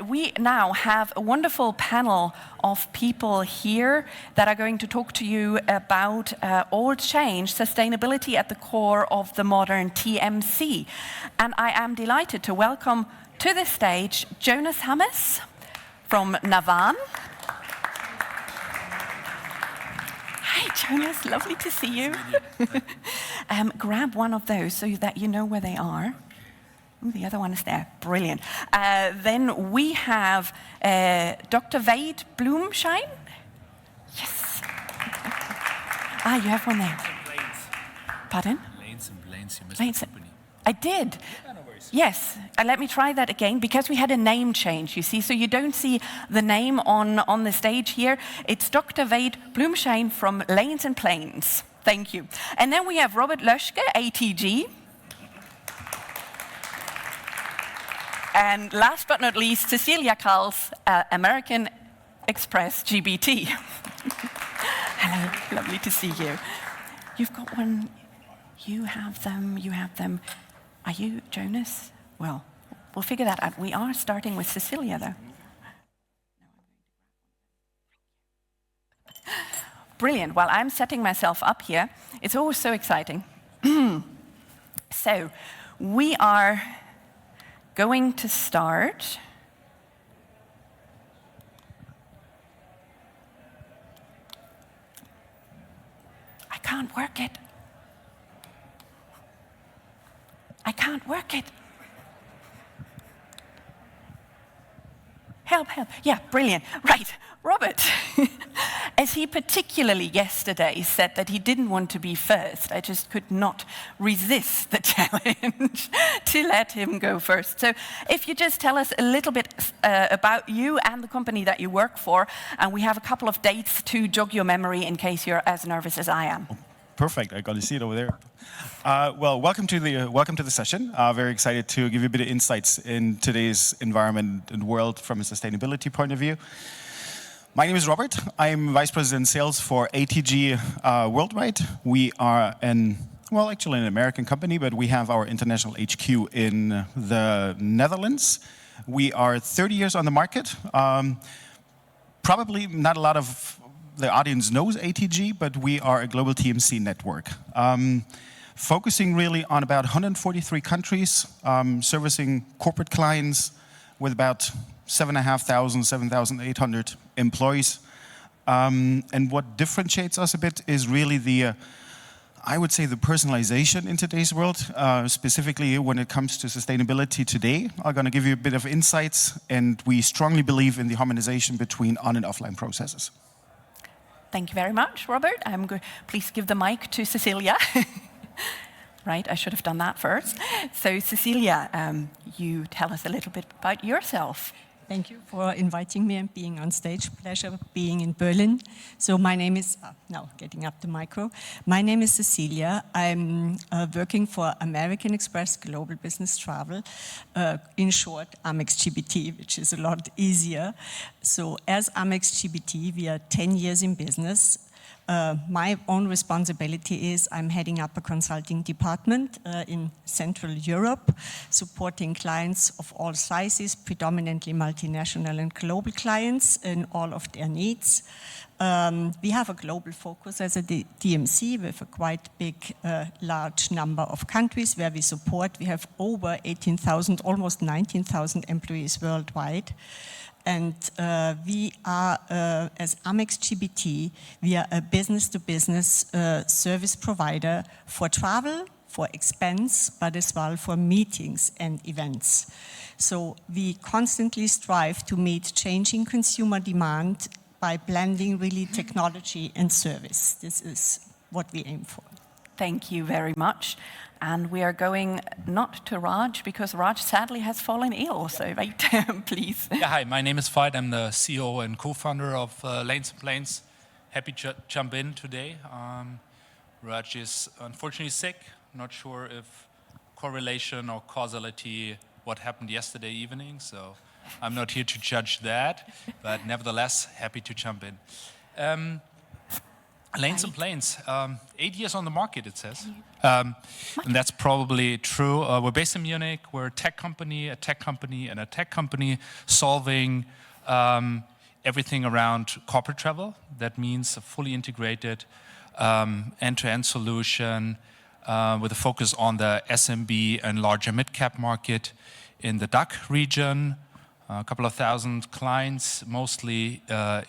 We now have a wonderful panel of people here that are going to talk to you about all change, sustainability at the core of the modern TMC. And I am delighted to welcome to the stage Jonas from Navan. Hi, Jonas, lovely to see you. Grab one of those so that you know where they are. Ooh, the other one is there. Brilliant. Then we have Dr. Wade Bloemschein. Yes. You have one there. Pardon? Lanes, you missed the company. I did. Yeah, no worries. Yes. Let me try that again, because we had a name change, you see. So you don't see the name on the stage here. It's Dr. Wade Bloemschein from Lanes and Planes. Thank you. And then we have Robert Löschke, ATG. And last but not least, Sesilia Kalss, American Express GBT. Hello, lovely to see you. You've got one, you have them. Are you Jonas? Well, we'll figure that out. We are starting with Sesilia, though. Brilliant. While I'm setting myself up here, it's always so exciting. So, we are going to start. I can't work it. Help. Yeah, brilliant. Right, Robert, as he particularly yesterday said that he didn't want to be first, I just could not resist the challenge to let him go first. So if you just tell us a little bit about you and the company that you work for, and we have a couple of dates to jog your memory in case you're as nervous as I am. Perfect. I got to see it over there. Well, welcome to the session. Very excited to give you a bit of insights in today's environment and world from a sustainability point of view. My name is Robert. I'm Vice President Sales for ATG worldwide. We are actually an American company, but we have our international HQ in the Netherlands. We are 30 years on the market. Probably not a lot of the audience knows ATG, but we are a global TMC network. Focusing really on about 143 countries, servicing corporate clients with about 7,500, 7,800 employees. And what differentiates us a bit is really I would say the personalization in today's world, specifically when it comes to sustainability today. I'm going to give you a bit of insights, and we strongly believe in the harmonization between on and offline processes. Thank you very much, Robert. Please give the mic to Sesilia. Right, I should have done that first. So, Sesilia, you tell us a little bit about yourself. Thank you for inviting me and being on stage. Pleasure being in Berlin. So my name is, now getting up the micro. My name is Sesilia. I'm working for American Express Global Business Travel. In short, Amex GBT, which is a lot easier. So as Amex GBT, we are 10 years in business. My own responsibility is I'm heading up a consulting department in Central Europe, supporting clients of all sizes, predominantly multinational and global clients in all of their needs. We have a global focus as a TMC with a quite big, large number of countries where we support. We have over 18,000, almost 19,000 employees worldwide. And we are, as Amex GBT, we are a business-to-business service provider for travel, for expense, but as well for meetings and events. So we constantly strive to meet changing consumer demand by blending really technology and service. This is what we aim for. Thank you very much. And we are going not to Raj, because Raj sadly has fallen ill. So, right, please. Yeah, hi, my name is Veit. I'm the CEO and co-founder of Lanes and Planes. Happy to jump in today. Raj is unfortunately sick. Not sure if correlation or causality what happened yesterday evening. So I'm not here to judge that. But nevertheless, happy to jump in. Lanes and Planes, 8 years on the market, it says. And that's probably true. We're based in Munich. We're a tech company, and a tech company solving everything around corporate travel. That means a fully integrated end-to-end solution with a focus on the SMB and larger mid-cap market in the DACH region. A couple of thousand clients, mostly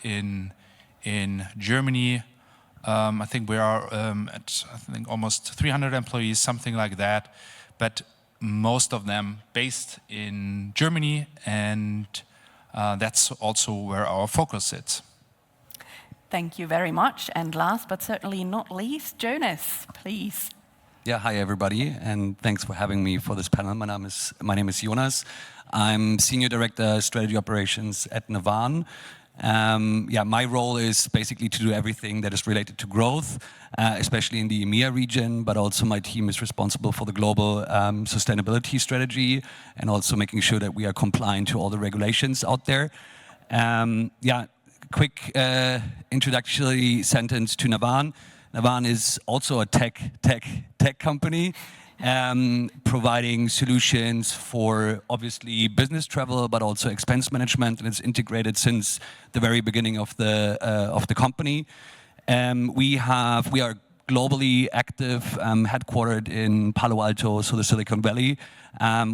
in Germany. I think we are at almost 300 employees, something like that. But most of them based in Germany, and that's also where our focus sits. Thank you very much. And last but certainly not least, Jonas, please. Yeah, hi everybody, and thanks for having me for this panel. My name is Jonas. I'm Senior Director Strategy Operations at Navan. My role is basically to do everything that is related to growth, especially in the EMEA region, but also my team is responsible for the global sustainability strategy and also making sure that we are compliant to all the regulations out there. Quick introductory sentence to Navan. Navan is also a tech company, providing solutions for obviously business travel, but also expense management, and it's integrated since the very beginning of the company. We are globally active, headquartered in Palo Alto, so the Silicon Valley,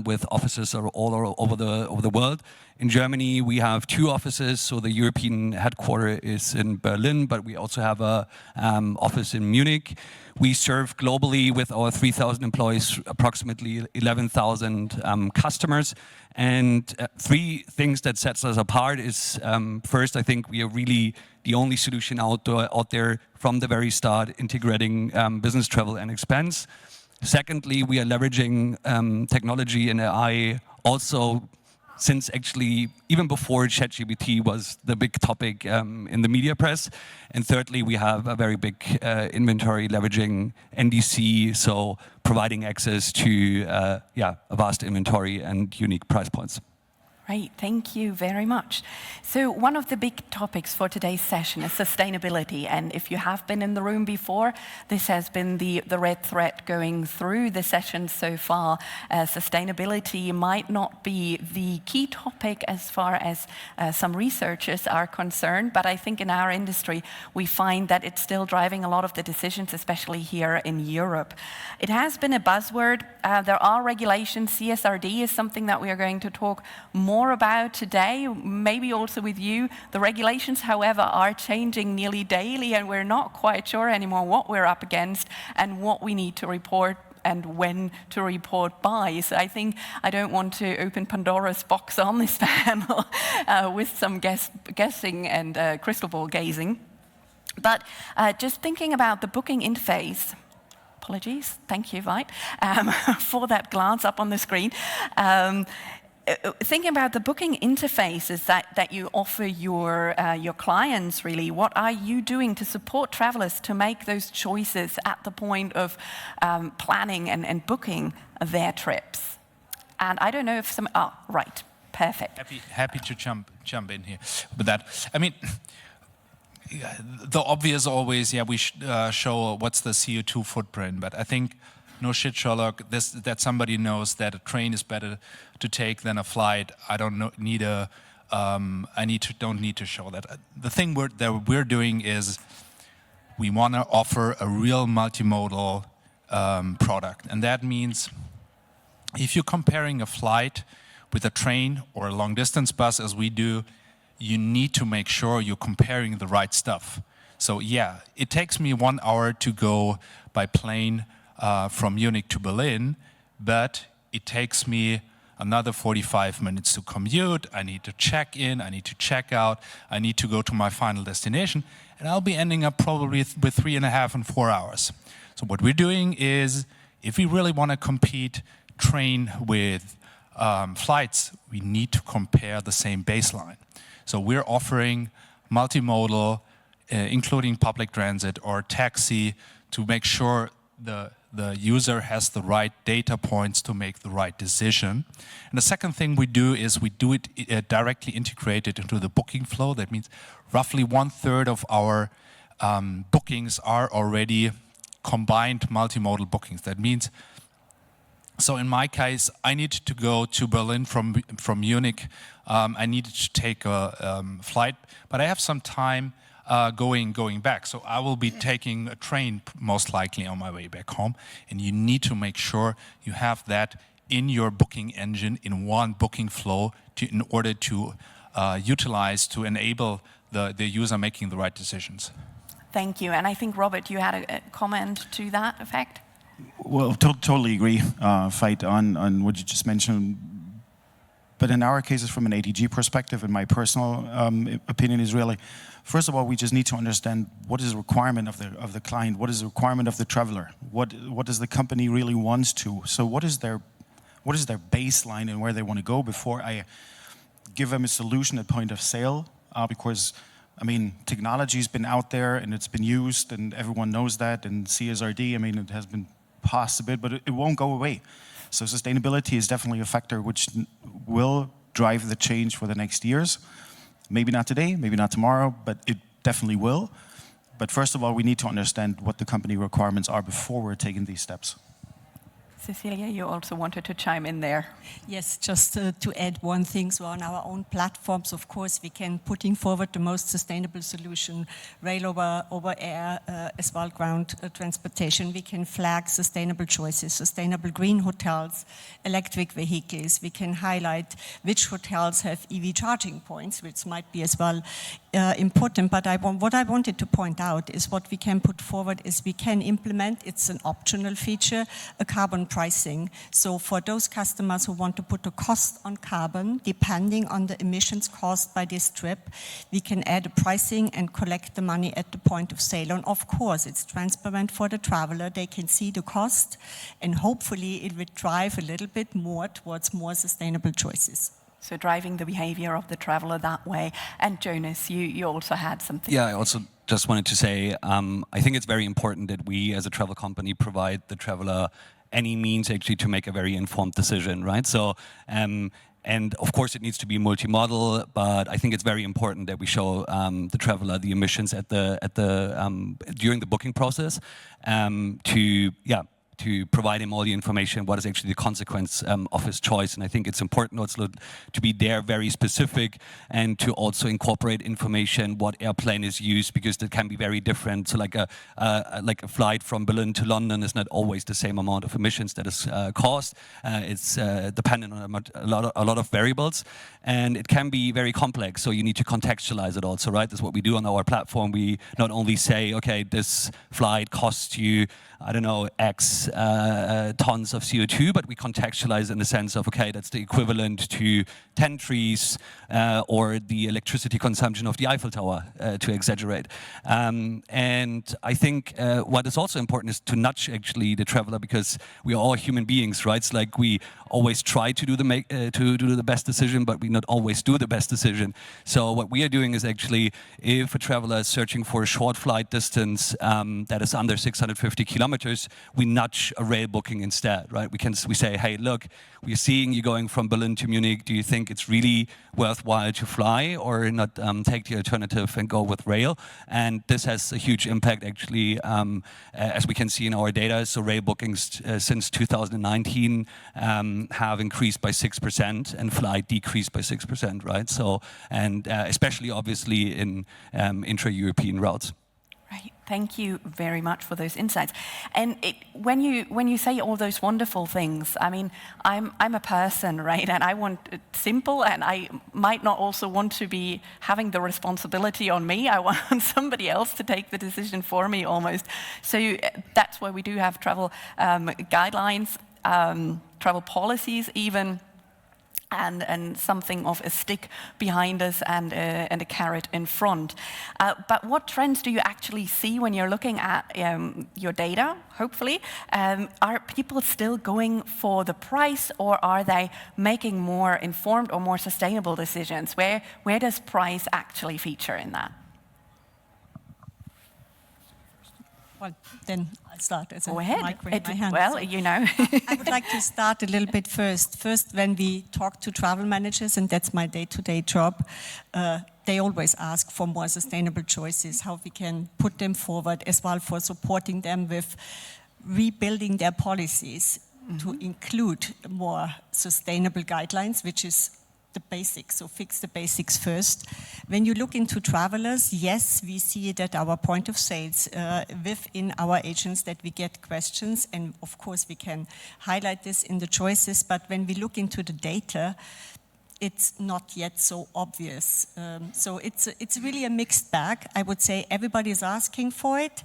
with offices all over the world. In Germany, we have 2 offices, so the European headquarters is in Berlin, but we also have a office in Munich. We serve globally with our 3,000 employees, approximately 11,000 customers. And 3 things that sets us apart is, first, I think we are really the only solution out there from the very start, integrating business travel and expense. Secondly, we are leveraging technology and AI also, since actually even before ChatGPT was the big topic in the media press. And thirdly, we have a very big inventory leveraging NDC, so providing access to a vast inventory and unique price points. Great, thank you very much. So one of the big topics for today's session is sustainability. And if you have been in the room before, this has been the red thread going through the session so far. Sustainability might not be the key topic as far as some researchers are concerned, but I think in our industry, we find that it's still driving a lot of the decisions, especially here in Europe. It has been a buzzword. There are regulations. CSRD is something that we are going to talk more about today, maybe also with you. The regulations, however, are changing nearly daily, and we're not quite sure anymore what we're up against and what we need to report and when to report by. So I think I don't want to open Pandora's box on this panel with some guessing and crystal ball gazing. But just thinking about the booking interface, apologies, thank you, Veit, for that glance up on the screen. Thinking about the booking interfaces that you offer your clients, really, what are you doing to support travelers to make those choices at the point of planning and booking their trips? And I don't know if some, right, perfect. Happy to jump in here with that. I mean, the obvious always, we show what's the CO2 footprint, but I think no shit, Sherlock, that somebody knows that a train is better to take than a flight. I don't need to show that. The thing we're doing is we want to offer a real multimodal product, and that means if you're comparing a flight with a train or a long distance bus, as we do, you need to make sure you're comparing the right stuff. So yeah, it takes me 1 hour to go by plane from Munich to Berlin, but it takes me another 45 minutes to commute. I need to check in, I need to check out, I need to go to my final destination, and I'll be ending up probably with 3.5 and 4 hours. So what we're doing is, if we really want to compete train with flights, we need to compare the same baseline. So we're offering multimodal, including public transit or taxi, to make sure the user has the right data points to make the right decision. And the second thing we do is we do it directly integrated into the booking flow. That means roughly 1/3 of our bookings are already combined multimodal bookings. That means, so in my case, I need to go to Berlin from Munich. I needed to take a flight, but I have some time going back. So I will be taking a train most likely on my way back home. And you need to make sure you have that in your booking engine in one booking flow in order to utilize, to enable the user making the right decisions. Thank you. And I think, Robert, you had a comment to that effect? Well, totally agree, Veit, on what you just mentioned. But in our cases, from an ATG perspective, and my personal opinion is really, first of all, we just need to understand what is the requirement of the client, what is the requirement of the traveler, what does the company really wants to. So what is their baseline and where they want to go before I give them a solution at point of sale, because I mean, technology's been out there and it's been used and everyone knows that, and CSRD, I mean, it has been passed a bit, but it won't go away. So sustainability is definitely a factor which will drive the change for the next years. Maybe not today, maybe not tomorrow, but it definitely will. But first of all, we need to understand what the company requirements are before we're taking these steps. Sesilia, you also wanted to chime in there. Yes, just to add one thing. So on our own platforms, of course, we can putting forward the most sustainable solution, rail over air, as well ground transportation. We can flag sustainable choices, sustainable green hotels, electric vehicles. We can highlight which hotels have EV charging points, which might be as well important. But what I wanted to point out is what we can put forward is we can implement, it's an optional feature, a carbon pricing. So for those customers who want to put a cost on carbon, depending on the emissions caused by this trip, we can add a pricing and collect the money at the point of sale. And of course, it's transparent for the traveler. They can see the cost, and hopefully it will drive a little bit more towards more sustainable choices. So driving the behavior of the traveler that way. And Jonas, you also had something. Yeah, I also just wanted to say, I think it's very important that we as a travel company provide the traveler any means actually to make a very informed decision, right? So, and of course it needs to be multimodal, but I think it's very important that we show the traveler the emissions during the booking process to provide him all the information, what is actually the consequence of his choice. And I think it's important also to be there very specific and to also incorporate information, what airplane is used, because that can be very different. So like a flight from Berlin to London is not always the same amount of emissions that is caused. It's dependent on a lot of variables, and it can be very complex. So you need to contextualize it also, right? That's what we do on our platform. We not only say, okay, this flight costs you, I don't know, X tons of CO2, but we contextualize in the sense of, okay, that's the equivalent to 10 trees or the electricity consumption of the Eiffel Tower, to exaggerate. And I think what is also important is to nudge actually the traveler, because we are all human beings, right? It's like we always try to do the best decision, but we not always do the best decision. So what we are doing is actually, if a traveler is searching for a short flight distance that is under 650 kilometers, we nudge a rail booking instead, right? We say, hey, look, we're seeing you going from Berlin to Munich. Do you think it's really worthwhile to fly, or not take the alternative and go with rail? And this has a huge impact actually, as we can see in our data. So rail bookings since 2019 have increased by 6% and flight decreased by 6%, right? So, and especially obviously in intra-European routes. Right. Thank you very much for those insights. And when you say all those wonderful things, I mean, I'm a person, right? And I want it simple, and I might not also want to be having the responsibility on me. I want somebody else to take the decision for me almost. So that's why we do have travel guidelines, travel policies even, and something of a stick behind us and a carrot in front. But what trends do you actually see when you're looking at your data, hopefully? Are people still going for the price, or are they making more informed or more sustainable decisions? Where does price actually feature in that? Well, then I'll start as Go ahead. mic in my hand. Well, So you know. I would like to start a little bit first. First, when we talk to travel managers, and that's my day-to-day job, they always ask for more sustainable choices, how we can put them forward, as well for supporting them with rebuilding their policies to include more sustainable guidelines, which is the basics, so fix the basics first. When you look into travelers, yes, we see it at our point of sales within our agents that we get questions, and of course we can highlight this in the choices, but when we look into the data, it's not yet so obvious. So it's really a mixed bag. I would say everybody is asking for it.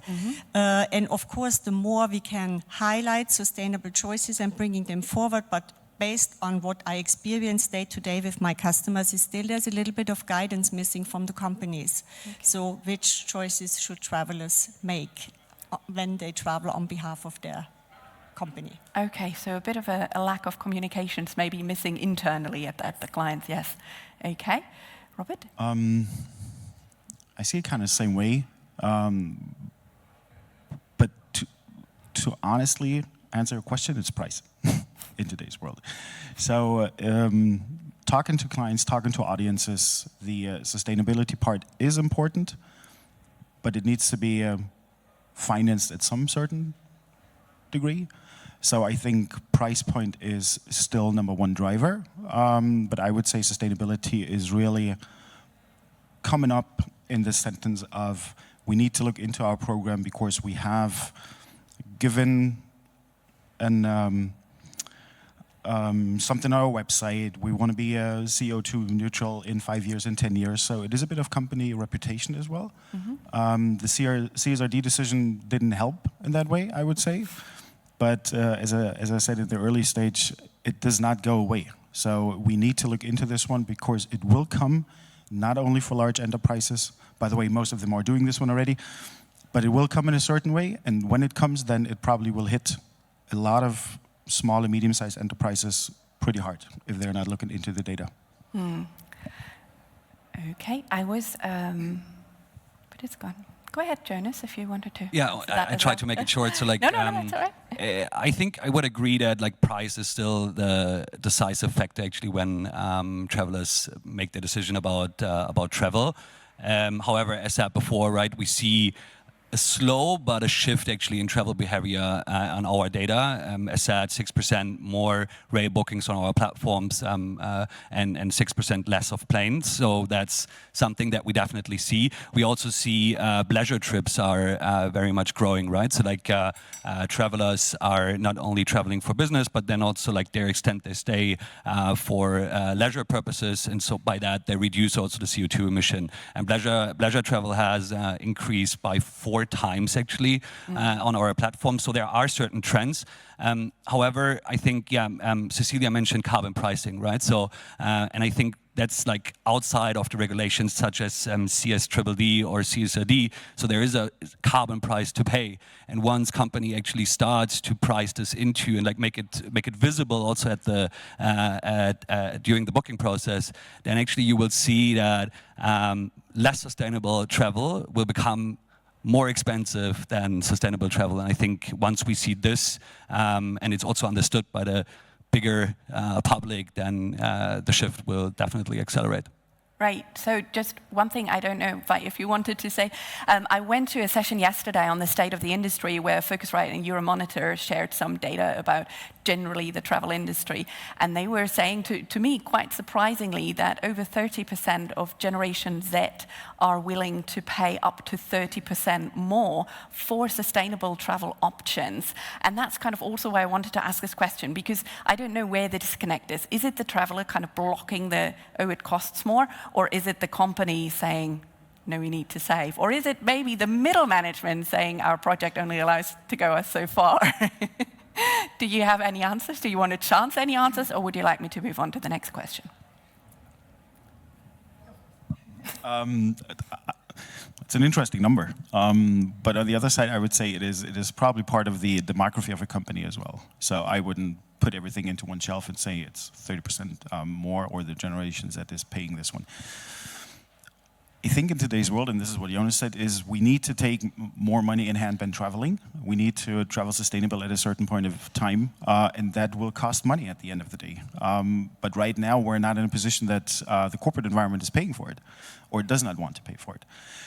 And of course, the more we can highlight sustainable choices and bringing them forward, but based on what I experience day to day with my customers, is still there's a little bit of guidance missing from the companies. Okay. So which choices should travelers make when they travel on behalf of their company? Okay, so a bit of a lack of communications maybe missing internally at the clients, yes. Okay, Robert? I see it kind of the same way, but to honestly answer your question, it's price in today's world. So talking to clients, talking to audiences, the sustainability part is important, but it needs to be financed at some certain degree. So I think price point is still number one driver, but I would say sustainability is really coming up in the sentence of we need to look into our program because we have given an something on our website. We want to be CO2 neutral in 5 years and 10 years. So it is a bit of company reputation as well. The CSRD decision didn't help in that way, I would say. But as I said in the early stage, it does not go away. So we need to look into this one because it will come not only for large enterprises. By the way, most of them are doing this one already. But it will come in a certain way. And when it comes, then it probably will hit a lot of small and medium-sized enterprises pretty hard if they're not looking into the data. Okay, I was, but it's gone. Go ahead, Jonas, if you wanted to. Yeah, I tried to make it short. So, like, no, that's all right. I think I would agree that like price is still the decisive factor actually when travelers make the decision about travel. However, as said before, right, we see a slow but a shift actually in travel behavior on our data. As said, 6% more rail bookings on our platforms and 6% less of planes. So that's something that we definitely see. We also see leisure trips are very much growing, right? So like travelers are not only traveling for business, but then also like their extent they stay for leisure purposes. And so by that, they reduce also the CO2 emission. And leisure travel has increased by 4 times actually on our platform. So there are certain trends. However, I think, Sesilia mentioned carbon pricing, right? So, and I think that's like outside of the regulations such as CSDDD or CSRD. So there is a carbon price to pay. And once company actually starts to price this into and like make it visible also at the during the booking process, then actually you will see that less sustainable travel will become more expensive than sustainable travel. And I think once we see this, and it's also understood by the bigger public, then the shift will definitely accelerate. Right, so just one thing, I don't know if you wanted to say, I went to a session yesterday on the state of the industry where Focusrite and Euromonitor shared some data about generally the travel industry, and they were saying to me quite surprisingly that over 30% of Generation Z are willing to pay up to 30% more for sustainable travel options. And that's kind of also why I wanted to ask this question, because I don't know where the disconnect is. Is it the traveler kind of blocking the, oh, it costs more? Or is it the company saying, no, we need to save? Or is it maybe the middle management saying our project only allows to go us so far? Do you have any answers? Do you want to chance any answers? Or would you like me to move on to the next question? It's an interesting number. But on the other side, I would say it is probably part of the demography of a company as well. So I wouldn't put everything into one shelf and say it's 30% more or the Generation Z is paying this one. I think in today's world, and this is what Jonas said, is we need to take more money in hand than traveling. We need to travel sustainable at a certain point of time, and that will cost money at the end of the day. But right now, we're not in a position that the corporate environment is paying for it, or does not want to pay for it.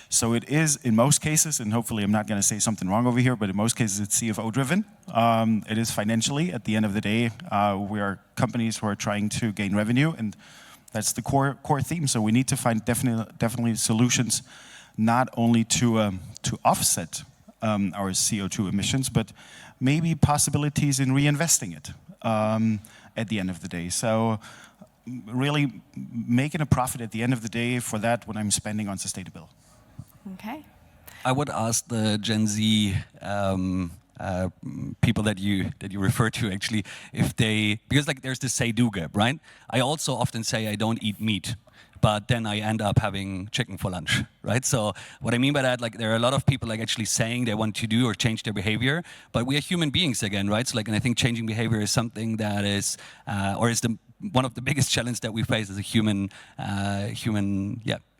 So it is, in most cases, and hopefully I'm not going to say something wrong over here, but in most cases it's CFO-driven. It is financially, at the end of the day, we are companies who are trying to gain revenue, and that's the core theme. So we need to find definitely solutions, not only to offset our CO2 emissions, but maybe possibilities in reinvesting it at the end of the day. So really making a profit at the end of the day for that when I'm spending on sustainability. Okay. I would ask the Gen Z people that you refer to actually, if they, because like there's this say-do gap, right? I also often say I don't eat meat, but then I end up having chicken for lunch, right? So what I mean by that, like there are a lot of people like actually saying they want to do or change their behavior, but we are human beings again, right? So like, and I think changing behavior is something that is, or is one of the biggest challenges that we face as a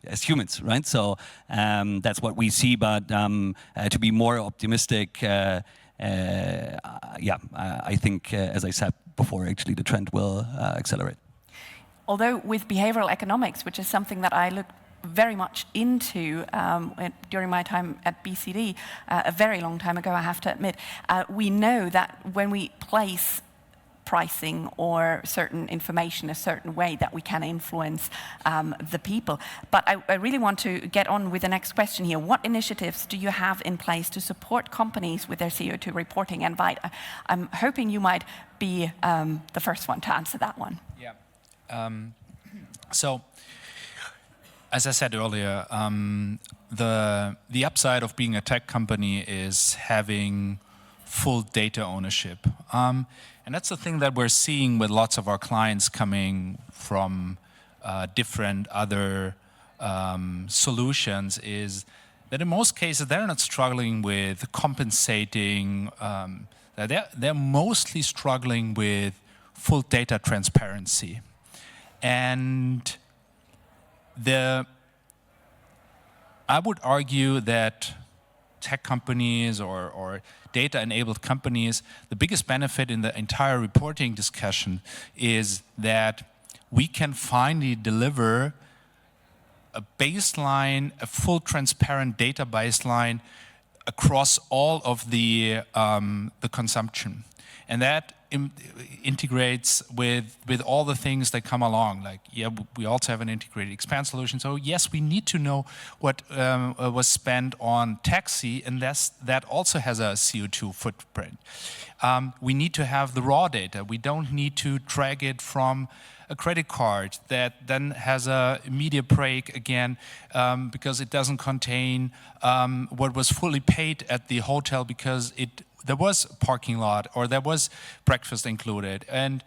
as humans, right? So that's what we see, but to be more optimistic, I think, as I said before, actually the trend will accelerate. Although with behavioral economics, which is something that I looked very much into during my time at BCD, a very long time ago, I have to admit, we know that when we place pricing or certain information a certain way that we can influence the people. But I really want to get on with the next question here. What initiatives do you have in place to support companies with their CO2 reporting? And Veit, I'm hoping you might be the first one to answer that one. Yeah. So, as I said earlier, the upside of being a tech company is having full data ownership. And that's the thing that we're seeing with lots of our clients coming from different other solutions, is that in most cases they're not struggling with compensating, they're mostly struggling with full data transparency. And I would argue that tech companies or data-enabled companies, the biggest benefit in the entire reporting discussion is that we can finally deliver a baseline, a full transparent data baseline across all of the consumption. And that integrates with all the things that come along. Like, yeah, we also have an integrated expense solution. So yes, we need to know what was spent on taxi, and that also has a CO2 footprint. We need to have the raw data. We don't need to drag it from a credit card that then has a media break again because it doesn't contain what was fully paid at the hotel because there was a parking lot, or there was breakfast included, and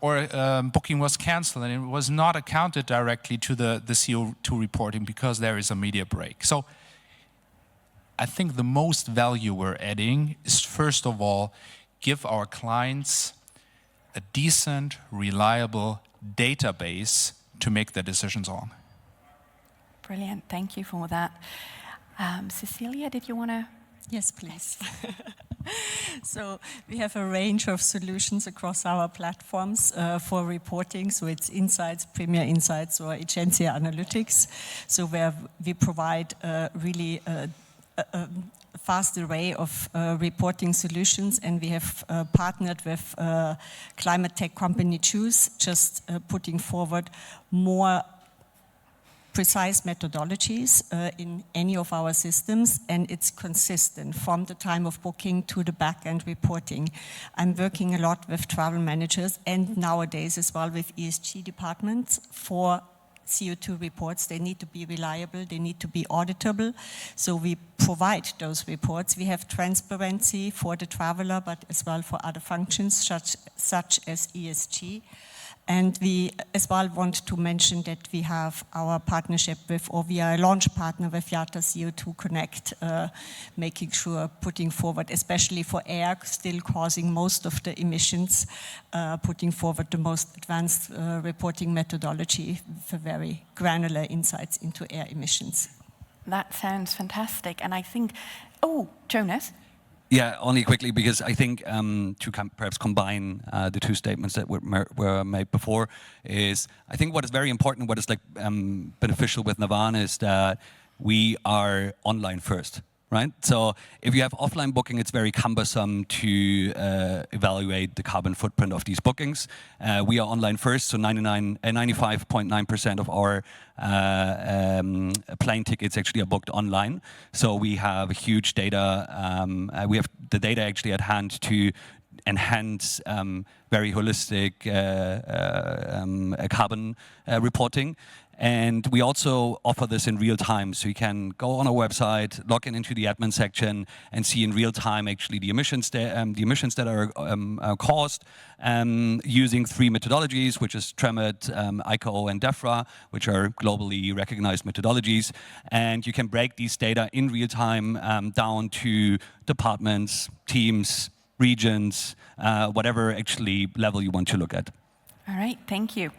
or booking was canceled and it was not accounted directly to the CO2 reporting because there is a media break. So I think the most value we're adding is, first of all, give our clients a decent, reliable database to make their decisions on. Brilliant, thank you for that. Sesilia, did you want to? Yes, please. So we have a range of solutions across our platforms for reporting. So it's Insights, Premier Insights, or Agencia Analytics. So where we provide really a vast array of reporting solutions, and we have partnered with climate tech company Choose, just putting forward more precise methodologies in any of our systems, and it's consistent from the time of booking to the back-end reporting. I'm working a lot with travel managers and nowadays as well with ESG departments for CO2 reports. They need to be reliable, they need to be auditable, so we provide those reports. We have transparency for the traveler, but as well for other functions such as ESG. And we as well want to mention that we have our partnership with, or we are a launch partner with Yata CO2 Connect, making sure putting forward, especially for air still causing most of the emissions, putting forward the most advanced reporting methodology for very granular insights into air emissions. That sounds fantastic. And I think, oh, Jonas? Yeah, only quickly, because I think to perhaps combine the two statements that were made before is, I think what is very important, what is like beneficial with Navan is that we are online first, right? So if you have offline booking, it's very cumbersome to evaluate the carbon footprint of these bookings. We are online first, so 95.9% of our plane tickets actually are booked online. So we have a huge data, we have the data actually at hand to enhance very holistic carbon reporting. And we also offer this in real time, so you can go on our website, log in into the admin section, and see in real time actually the emissions that are caused using 3 methodologies, which is TREMET, ICAO, and DEFRA, which are globally recognized methodologies. And you can break these data in real time down to departments, teams, regions, whatever actually level you want to look at. All right, thank you.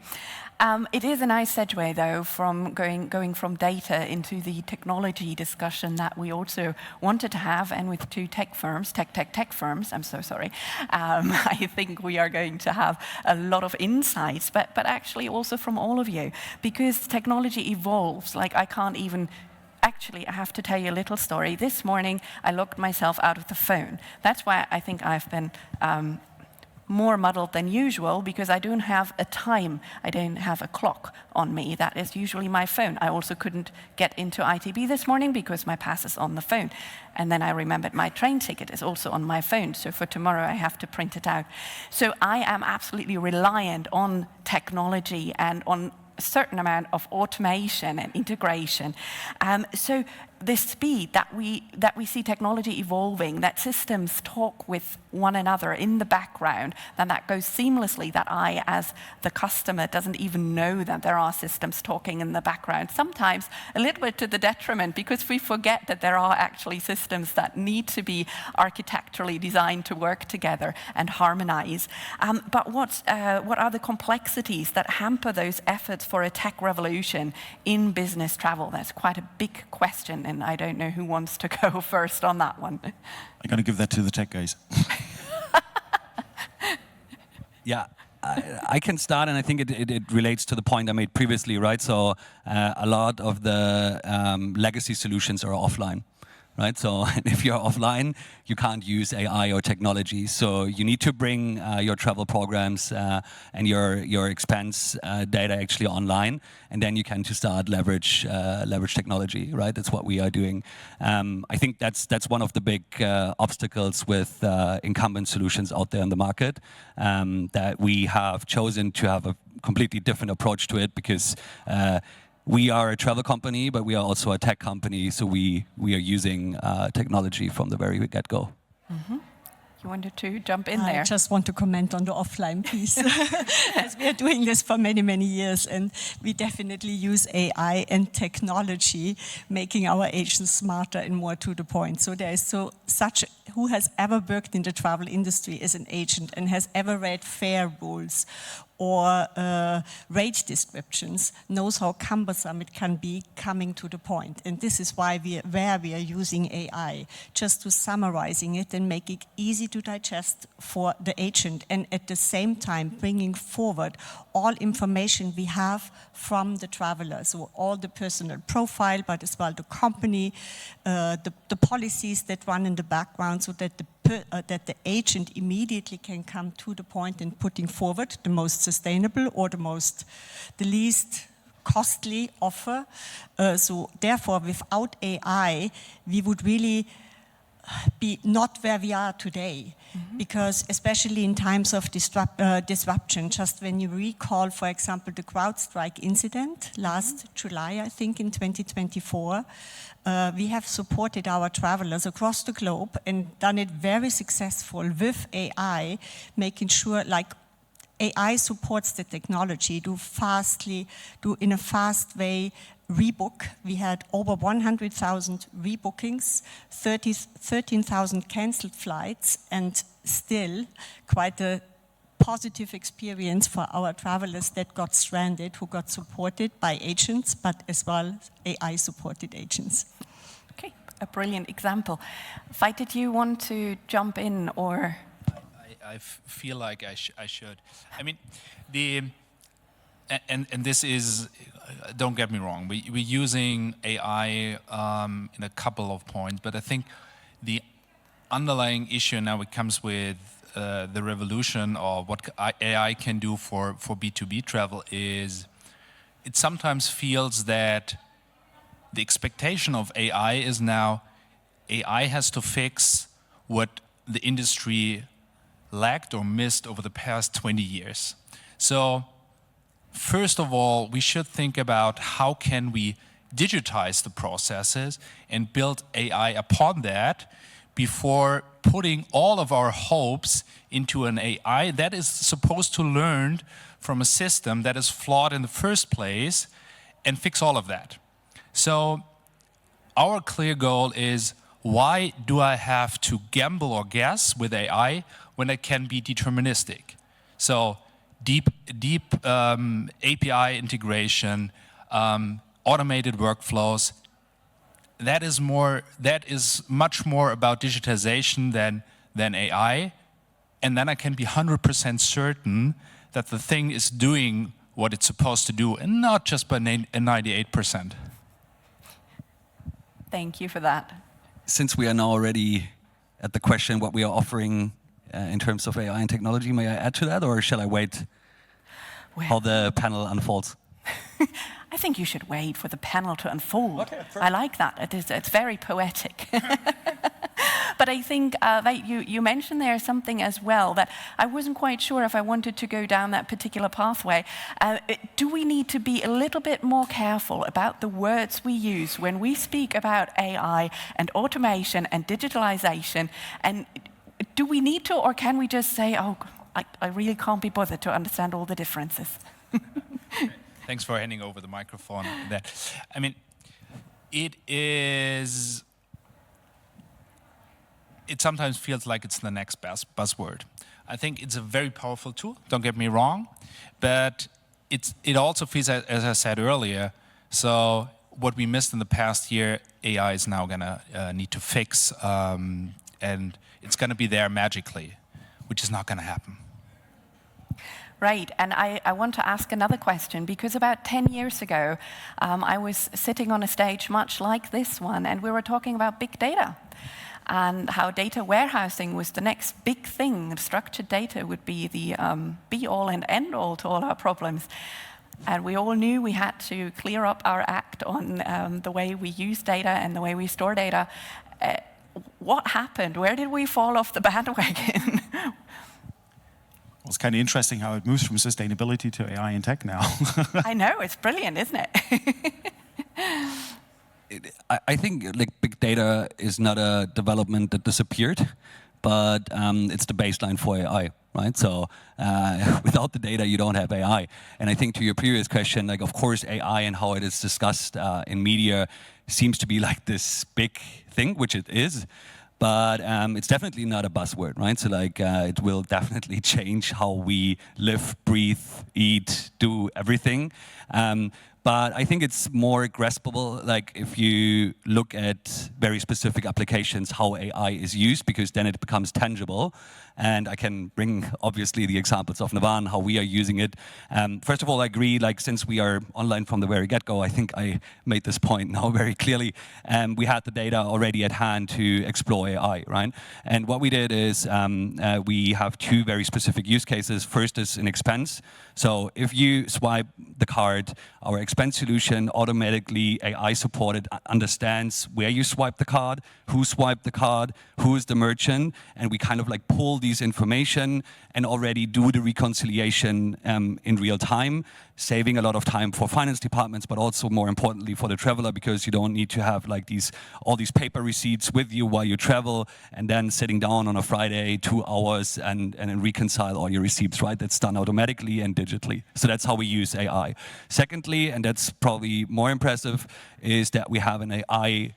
It is a nice segue, though, from going from data into the technology discussion that we also wanted to have, and with 2 tech firms, tech firms, I'm so sorry. I think we are going to have a lot of insights, but actually also from all of you, because technology evolves. Like, I can't even... Actually, I have to tell you a little story. This morning, I locked myself out of the phone. That's why I think I've been more muddled than usual, because I don't have a time. I don't have a clock on me. That is usually my phone. I also couldn't get into ITB this morning because my pass is on the phone. And then I remembered my train ticket is also on my phone. So for tomorrow, I have to print it out. So I am absolutely reliant on technology and on a certain amount of automation and integration. So the speed that we see technology evolving, that systems talk with one another in the background, and that goes seamlessly, that I, as the customer, doesn't even know that there are systems talking in the background. Sometimes a little bit to the detriment, because we forget that there are actually systems that need to be architecturally designed to work together and harmonize. But what are the complexities that hamper those efforts for a tech revolution in business travel? That's quite a big question, and I don't know who wants to go first on that one. I'm going to give that to the tech guys. Yeah, I can start, and I think it relates to the point I made previously, right? So a lot of the legacy solutions are offline. Right, so if you're offline, you can't use AI or technology. So you need to bring your travel programs and your expense data actually online, and then you can start leverage technology. Right, that's what we are doing. I think that's one of the big obstacles with incumbent solutions out there in the market, that we have chosen to have a completely different approach to it, because we are a travel company, but we are also a tech company, so we are using technology from the very get-go. Mm-hmm. You wanted to jump in there? I just want to comment on the offline piece, as we are doing this for many, many years, and we definitely use AI and technology, making our agents smarter and more to the point. So there is who has ever worked in the travel industry as an agent and has ever read fare rules or rate descriptions knows how cumbersome it can be coming to the point. And this is why we are using AI, just to summarizing it and make it easy to digest for the agent, and at the same time bringing forward all information we have from the traveler. So all the personal profile, but as well the company, the policies that run in the background, so that the agent immediately can come to the point in putting forward the most sustainable or the least costly offer. So therefore, without AI, we would really be not where we are today. Mm-hmm. Because especially in times of disruption, just when you recall, for example, the CrowdStrike incident last July, I think in 2024, we have supported our travelers across the globe and done it very successful with AI, making sure, like AI supports the technology to in a fast way, rebook. We had over 100,000 rebookings, 13,000 cancelled flights, and still quite a positive experience for our travelers that got stranded, who got supported by agents, but as well AI-supported agents. Okay, a brilliant example. Veit, did you want to jump in, or? I feel like I should. I mean, and this is, don't get me wrong, we're using AI in a couple of points, but I think the underlying issue now it comes with the revolution of what AI can do for B2B travel is it sometimes feels that the expectation of AI is now AI has to fix what the industry lacked or missed over the past 20 years. So first of all, we should think about how can we digitize the processes and build AI upon that before putting all of our hopes into an AI that is supposed to learn from a system that is flawed in the first place and fix all of that. So our clear goal is, why do I have to gamble or guess with AI when it can be deterministic? So deep API integration, automated workflows, that is much more about digitization than AI. And then I can be 100% certain that the thing is doing what it's supposed to do, and not just by 98%. Thank you for that. Since we are now already at the question what we are offering in terms of AI and technology, may I add to that, or shall I wait how the panel unfolds? I think you should wait for the panel to unfold. Okay, I like that. It's very poetic. But I think you mentioned there something as well that I wasn't quite sure if I wanted to go down that particular pathway. Do we need to be a little bit more careful about the words we use when we speak about AI and automation and digitalization? And do we need to, or can we just say, oh, I really can't be bothered to understand all the differences? Thanks for handing over the microphone. I mean, it sometimes feels like it's the next buzzword. I think it's a very powerful tool, don't get me wrong, but it also feels, as I said earlier, so what we missed in the past year, AI is now gonna need to fix, and it's gonna be there magically, which is not gonna happen. Right, and I want to ask another question, because about 10 years ago, I was sitting on a stage much like this one, and we were talking about big data, and how data warehousing was the next big thing. Structured data would be the be-all and end-all to all our problems. And we all knew we had to clear up our act on the way we use data and the way we store data. What happened? Where did we fall off the bandwagon? Well, it's kind of interesting how it moves from sustainability to AI and tech now. I know, it's brilliant, isn't it? I think like big data is not a development that disappeared, but it's the baseline for AI, right? So without the data, you don't have AI. And I think to your previous question, like of course AI and how it is discussed in media seems to be like this big thing, which it is. But it's definitely not a buzzword, right? So like it will definitely change how we live, breathe, eat, do everything. But I think it's more graspable, like if you look at very specific applications, how AI is used, because then it becomes tangible. And I can bring, obviously, the examples of Navan, how we are using it. First of all, I agree, like since we are online from the very get-go, I think I made this point now very clearly. We had the data already at hand to explore AI, right? And what we did is we have two very specific use cases. First is an expense. So if you swipe the card, our expense expense solution automatically AI supported understands where you swipe the card, who swiped the card, who is the merchant, and we kind of like pull these information and already do the reconciliation in real time, saving a lot of time for finance departments, but also more importantly for the traveler, because you don't need to have like all these paper receipts with you while you travel and then sitting down on a Friday 2 hours and then reconcile all your receipts, right? That's done automatically and digitally. So that's how we use AI. Secondly, and that's probably more impressive, is that we have an AI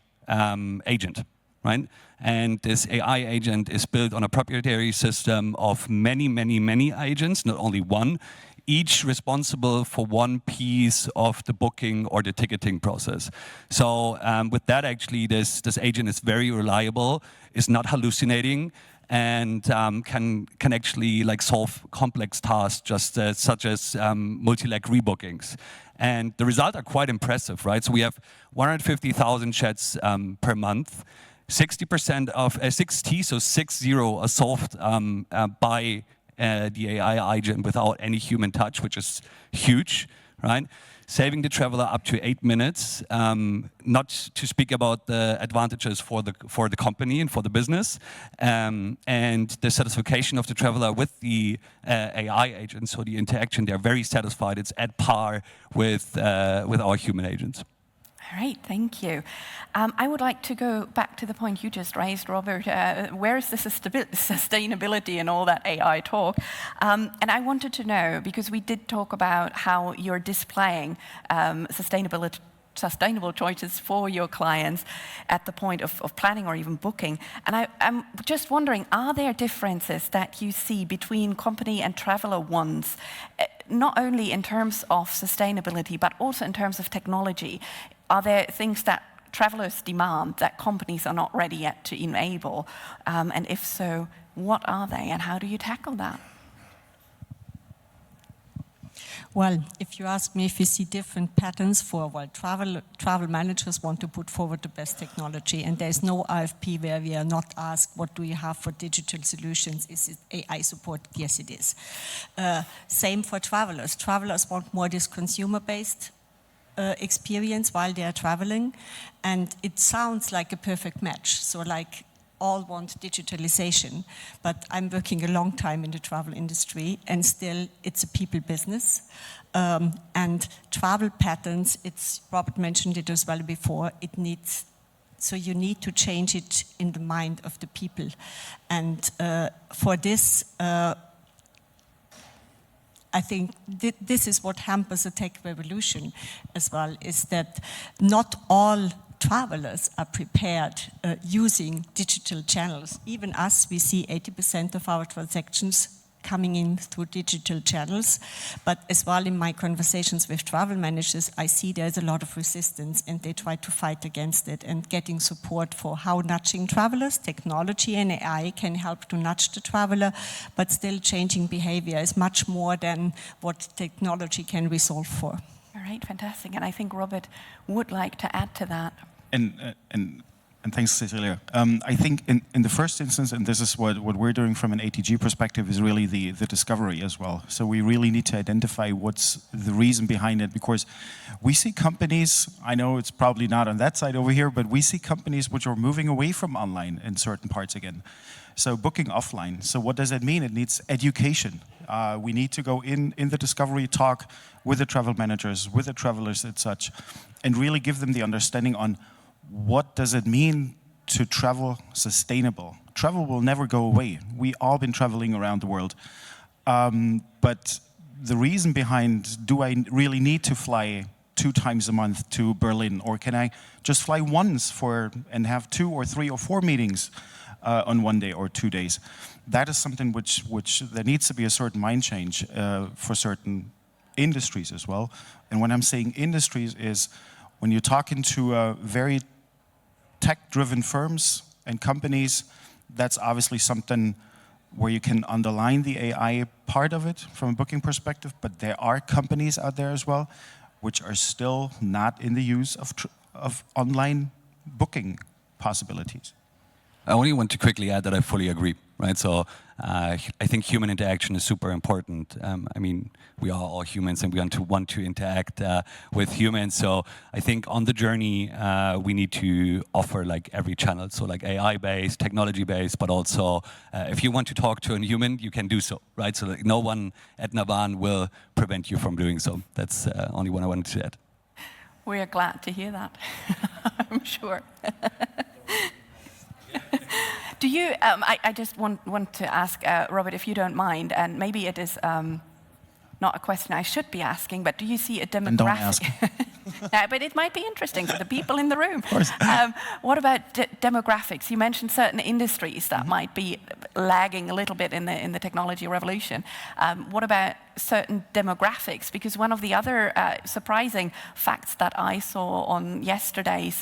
agent, right? And this AI agent is built on a proprietary system of many, many, many agents, not only one, each responsible for one piece of the booking or the ticketing process. So with that, actually, this agent is very reliable, is not hallucinating, and can actually like solve complex tasks, just such as multi-leg rebookings. And the results are quite impressive, right? So we have 150,000 chats per month. 60% of 60, so 60 are solved by the AI agent without any human touch, which is huge, right? Saving the traveler up to 8 minutes, not to speak about the advantages for the company and for the business, and the satisfaction of the traveler with the AI agent, so the interaction, they're very satisfied. It's at par with our human agents. All right, thank you. I would like to go back to the point you just raised, Robert. Where is the sustainability in all that AI talk? And I wanted to know, because we did talk about how you're displaying sustainable choices for your clients at the point of planning or even booking. And I'm just wondering, are there differences that you see between company and traveler ones, not only in terms of sustainability, but also in terms of technology? Are there things that travelers demand that companies are not ready yet to enable? And if so, what are they and how do you tackle that? Well, if you ask me if you see different patterns for travel managers want to put forward the best technology, and there's no RFP where we are not asked what do you have for digital solutions, is it AI support? Yes, it is. Same for travelers. Travelers want more this consumer-based experience while they are traveling, and it sounds like a perfect match. So like all want digitalization, but I'm working a long time in the travel industry, and still it's a people business. And travel patterns, Robert mentioned it as well before, so you need to change it in the mind of the people. And for this, I think this is what hampers a tech revolution as well, is that not all travelers are prepared using digital channels. Even us, we see 80% of our transactions coming in through digital channels. But as well in my conversations with travel managers, I see there's a lot of resistance and they try to fight against it, and getting support for how nudging travelers, technology and AI can help to nudge the traveler, but still changing behavior is much more than what technology can resolve for. All right, fantastic. And I think Robert would like to add to that. And thanks, Sesilia. I think in the first instance, and this is what we're doing from an ATG perspective, is really the discovery as well. So we really need to identify what's the reason behind it, because we see companies, I know it's probably not on that side over here, but we see companies which are moving away from online in certain parts again. So booking offline. So what does that mean? It needs education. We need to go in the discovery, talk with the travel managers, with the travelers and such, and really give them the understanding on what does it mean to travel sustainable. Travel will never go away. We all been traveling around the world. But the reason behind, do I really need to fly 2 times a month to Berlin, or can I just fly once and have 2 or 3 or 4 meetings on one day or 2 days? That is something which there needs to be a certain mind change for certain industries as well. And when I'm saying industries is when you're talking to very tech-driven firms and companies, that's obviously something where you can underline the AI part of it from a booking perspective, but there are companies out there as well which are still not in the use of online booking possibilities. I only want to quickly add that I fully agree, right? So I think human interaction is super important. I mean, we are all humans and we want to interact with humans. So I think on the journey, we need to offer like every channel. So like AI-based, technology-based, but also if you want to talk to a human, you can do so, right? So like, no one at Navan will prevent you from doing so. That's only what I wanted to add. We are glad to hear that, I'm sure. Do you, I just want to ask, Robert, if you don't mind, and maybe it is not a question I should be asking, but do you see a demographic? And don't ask. No, but it might be interesting for the people in the room. Of course. What about demographics? You mentioned certain industries that might be lagging a little bit in the technology revolution. What about certain demographics? Because one of the other surprising facts that I saw on yesterday's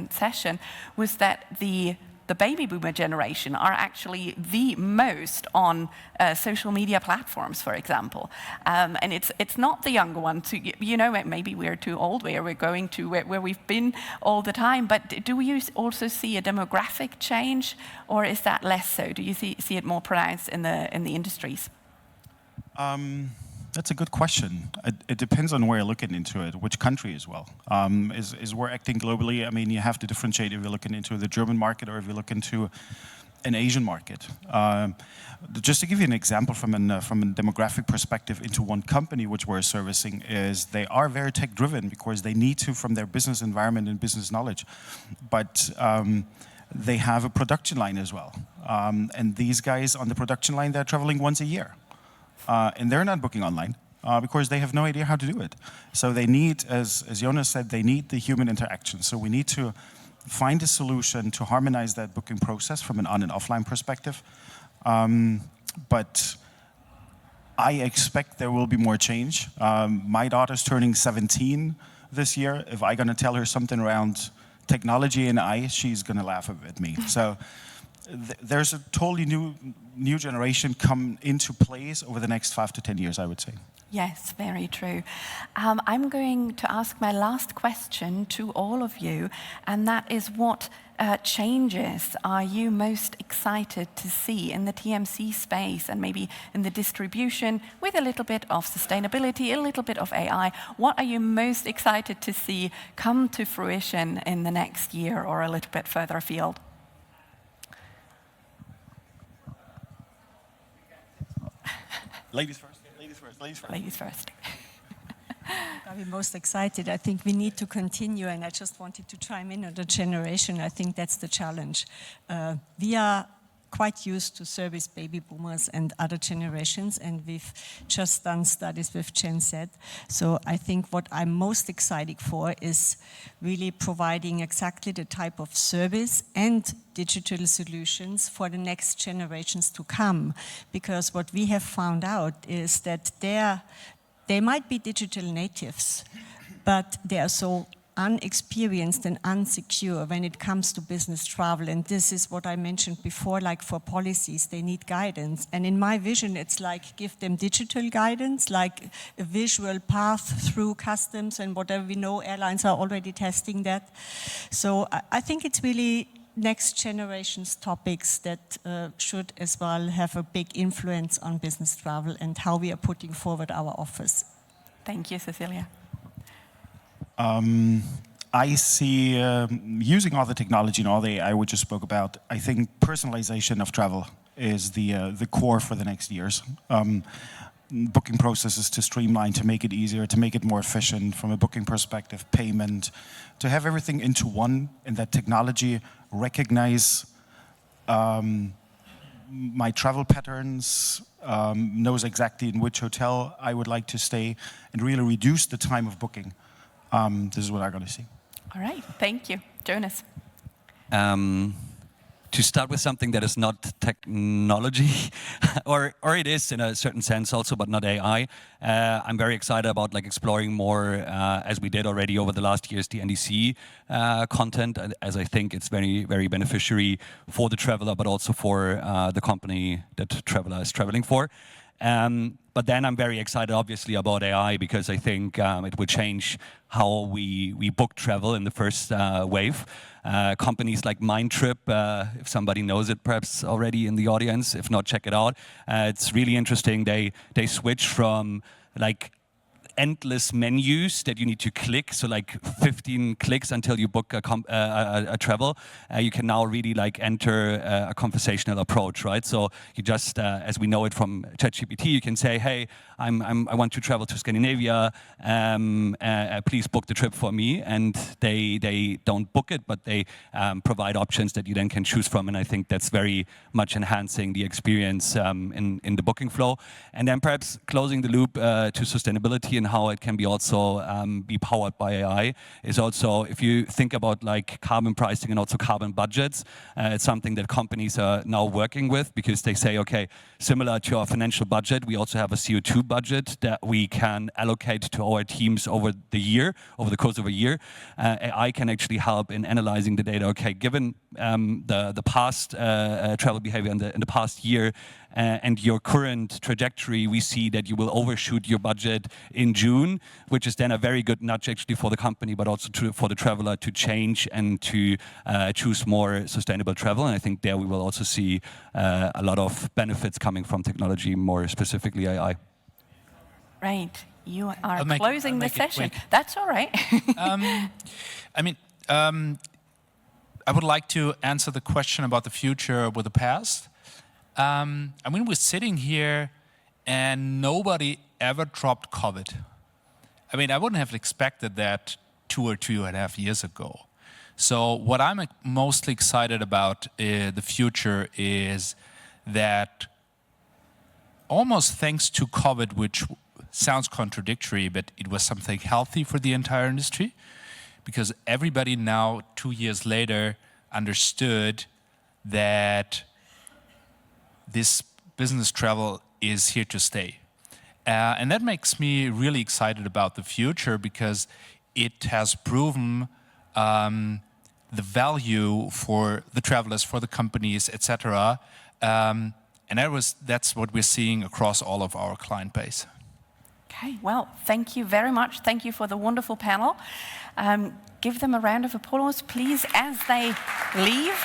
session was that the baby boomer generation are actually the most on social media platforms, for example. And it's not the younger ones. You know, maybe we're too old where we're going to where we've been all the time. But do you also see a demographic change, or is that less so? Do you see it more pronounced in the industries? That's a good question. It depends on where you're looking into it, which country as well. Is we're acting globally, I mean, you have to differentiate if you're looking into the German market or if you look into an Asian market. Just to give you an example from a demographic perspective into one company which we're servicing is they are very tech driven because they need to from their business environment and business knowledge. But they have a production line as well. And these guys on the production line, they're traveling once a year. And they're not booking online because they have no idea how to do it. So they need, as Jonas said, they need the human interaction. So we need to find a solution to harmonize that booking process from an on and offline perspective. But I expect there will be more change. My daughter's turning 17 this year. If I'm going to tell her something around technology and AI, she's going to laugh at me. So there's a totally new generation come into place over the next 5 to 10 years, I would say. Yes, very true. I'm going to ask my last question to all of you, and that is what changes are you most excited to see in the TMC space and maybe in the distribution with a little bit of sustainability, a little bit of AI? What are you most excited to see come to fruition in the next year or a little bit further afield? Ladies first, ladies first, ladies first. Ladies first. I'm most excited. I think we need to continue, and I just wanted to chime in on the generation. I think that's the challenge. We are quite used to service baby boomers and other generations, and we've just done studies with Gen Z. So I think what I'm most excited for is really providing exactly the type of service and digital solutions for the next generations to come. Because what we have found out is that they might be digital natives, but they are so unexperienced and unsecure when it comes to business travel. And this is what I mentioned before, like for policies, they need guidance. And in my vision, it's like give them digital guidance, like a visual path through customs and whatever. We know airlines are already testing that. So I think it's really next generation's topics that should as well have a big influence on business travel and how we are putting forward our offers. Thank you, Sesilia. I see using all the technology and all the AI we just spoke about, I think personalization of travel is the core for the next years. Booking processes to streamline, to make it easier, to make it more efficient from a booking perspective, payment, to have everything into one, and that technology recognize my travel patterns, knows exactly in which hotel I would like to stay, and really reduce the time of booking. This is what I'm going to see. All right, thank you. Jonas. To start with something that is not technology, or it is in a certain sense also, but not AI. I'm very excited about like exploring more, as we did already over the last years, the NDC content, as I think it's very, very beneficiary for the traveler, but also for the company that traveler is traveling for. But then I'm very excited, obviously, about AI because I think it will change how we book travel in the first wave. Companies like Mindtrip, if somebody knows it perhaps already in the audience, if not, check it out. It's really interesting. They switch from like endless menus that you need to click, so like 15 clicks until you book a travel. You can now really like enter a conversational approach, right? So you just, as we know it from ChatGPT, you can say, hey, I want to travel to Scandinavia, please book the trip for me. And they don't book it, but they provide options that you then can choose from. And I think that's very much enhancing the experience in the booking flow. And then perhaps closing the loop to sustainability and how it can be also be powered by AI is also, if you think about like carbon pricing and also carbon budgets, it's something that companies are now working with because they say, okay, similar to our financial budget, we also have a CO2 budget that we can allocate to our teams over the course of a year. AI can actually help in analyzing the data. Okay, given the past travel behavior in the past year and your current trajectory, we see that you will overshoot your budget in June, which is then a very good nudge actually for the company, but also for the traveler to change and to choose more sustainable travel. And I think there we will also see a lot of benefits coming from technology, more specifically AI. Right. You are closing the session. That's all right. I would like to answer the question about the future with the past. We're sitting here and nobody ever dropped COVID. I wouldn't have expected that 2 or 2.5 years ago. So what I'm mostly excited about the future is that almost thanks to COVID, which sounds contradictory, but it was something healthy for the entire industry, because everybody now, 2 years later, understood that this business travel is here to stay. And that makes me really excited about the future because it has proven the value for the travelers, for the companies, etc. And that's what we're seeing across all of our client base. Okay, well, thank you very much. Thank you for the wonderful panel. Give them a round of applause, please, as they leave.